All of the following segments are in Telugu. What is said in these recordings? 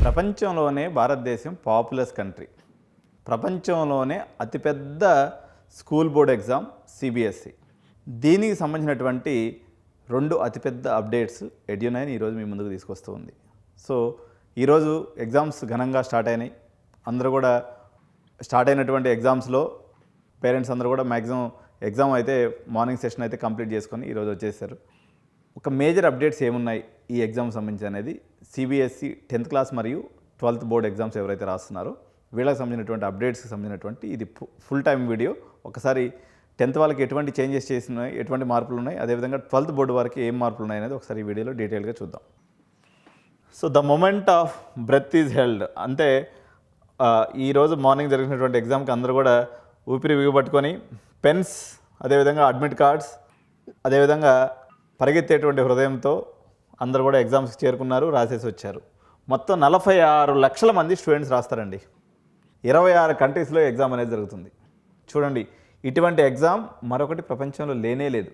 ప్రపంచంలోనే భారతదేశం పాపులస్ కంట్రీ. ప్రపంచంలోనే అతిపెద్ద స్కూల్ బోర్డ్ ఎగ్జామ్ సిబిఎస్ఈ. దీనికి సంబంధించినటువంటి రెండు అతిపెద్ద అప్డేట్స్ ఎడ్యునైన్ ఈరోజు మీ ముందుకు తీసుకొస్తూ ఉంది. సో ఈరోజు ఎగ్జామ్స్ ఘనంగా స్టార్ట్ అయినాయి. అందరూ కూడా స్టార్ట్ అయినటువంటి ఎగ్జామ్స్లో పేరెంట్స్ అందరూ కూడా మ్యాక్సిమం ఎగ్జామ్ అయితే మార్నింగ్ సెషన్ అయితే కంప్లీట్ చేసుకొని ఈరోజు వచ్చేసారు. ఒక మేజర్ అప్డేట్స్ ఏమున్నాయి ఈ ఎగ్జామ్ సంబంధించి అనేది సిబిఎస్ఈ 10th క్లాస్ మరియు 12th బోర్డ్ ఎగ్జామ్స్ ఎవరైతే రాస్తున్నారో వీళ్ళకి సంబంధించినటువంటి అప్డేట్స్కి సంబంధించినటువంటి ఇది ఫుల్ టైం వీడియో. ఒకసారి 10th వాళ్ళకి ఎటువంటి చేంజెస్ చేసినాయి, ఎటువంటి మార్పులు ఉన్నాయి, అదేవిధంగా 12th బోర్డు వారికి ఏం మార్పులు ఉన్నాయి అనేది ఒకసారి ఈ వీడియోలో డీటెయిల్గా చూద్దాం. So the moment of breath is held అంటే ఈరోజు మార్నింగ్ జరిగినటువంటి ఎగ్జామ్కి అందరూ కూడా ఊపిరి బిగపట్టుకొని పెన్స్, అదేవిధంగా అడ్మిట్ కార్డ్స్, అదేవిధంగా పరిగెత్తేటువంటి హృదయంతో అందరూ కూడా ఎగ్జామ్స్కి చేరుకున్నారు, రాసేసి వచ్చారు. మొత్తం 46 లక్షల మంది స్టూడెంట్స్ రాస్తారండి. 26 కంట్రీస్లో ఎగ్జామ్ అనేది జరుగుతుంది. చూడండి, ఇటువంటి ఎగ్జామ్ మరొకటి ప్రపంచంలో లేనే లేదు.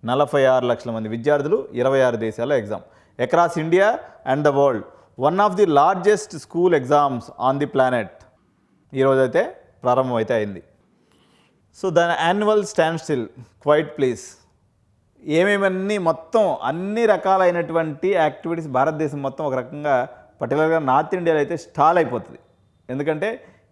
46 లక్షల మంది విద్యార్థులు, 26 దేశాల్లో exam across India and the world. One of the largest school exams on the planet ఈరోజైతే ప్రారంభమైతే అయింది. సో దాని annual standstill, quiet please, ఏమేమన్నీ మొత్తం అన్ని రకాలైనటువంటి యాక్టివిటీస్ భారతదేశం మొత్తం ఒక రకంగా పర్టికులర్గా నార్త్ ఇండియాలో అయితే స్టాల్ అయిపోతుంది. ఎందుకంటే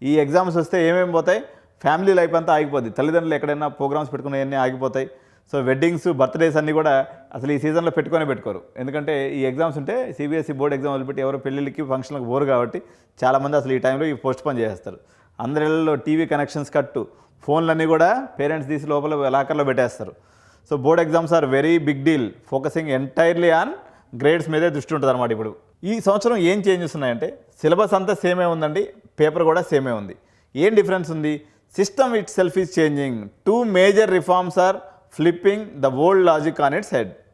ఈ ఎగ్జామ్స్ వస్తే ఏమేమి పోతాయి, ఫ్యామిలీ లైఫ్ అంతా ఆగిపోద్ది. తల్లిదండ్రులు ఎక్కడైనా ప్రోగ్రామ్స్ పెట్టుకునేవన్నీ ఆగిపోతాయి. సో వెడ్డింగ్స్, బర్త్డేస్ అన్నీ కూడా అసలు ఈ సీజన్లో పెట్టుకోరు. ఎందుకంటే ఈ ఎగ్జామ్స్ ఉంటే సిబిఎస్ఈ బోర్డు ఎగ్జామ్ వదిలిపెట్టి ఎవరు పెళ్ళిళ్ళకి ఫంక్షన్లకు పోరు కాబట్టి చాలామంది అసలు ఈ టైంలో ఈ పోస్ట్ పోన్ చేసేస్తారు. అందరిలో టీవీ కనెక్షన్స్ కట్టు, ఫోన్లన్నీ కూడా పేరెంట్స్ తీసి లోపల లాకర్లో పెట్టేస్తారు. So board exams are very big deal, focusing entirely on grades మీదే దృష్టి ఉంటుంది అనమాట. ఇప్పుడు ఈ సంవత్సరం ఏం చేంజెస్ ఉన్నాయంటే సిలబస్ అంతా సేమే ఉందండి, పేపర్ కూడా సేమే ఉంది. ఏం డిఫరెన్స్ ఉంది? System itself is changing. 2 major reforms are flipping the old logic on its head.